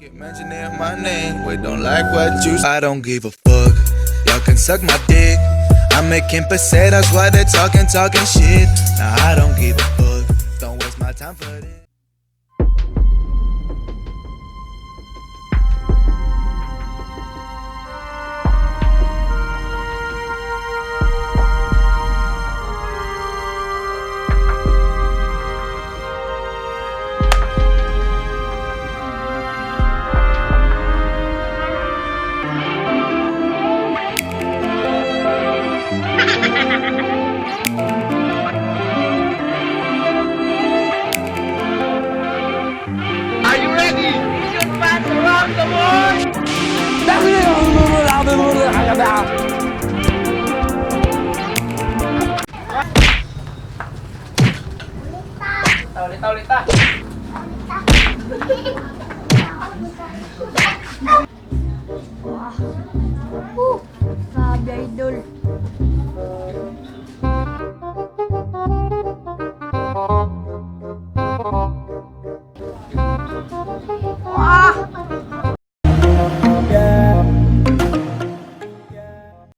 Keep mentioning my name, we don't like what you. I don't give a fuck. Y'all can suck my dick. I'm making pesetas while they're talking shit. Nah, I don't give a fuck. Don't waste my time for this. Ulit.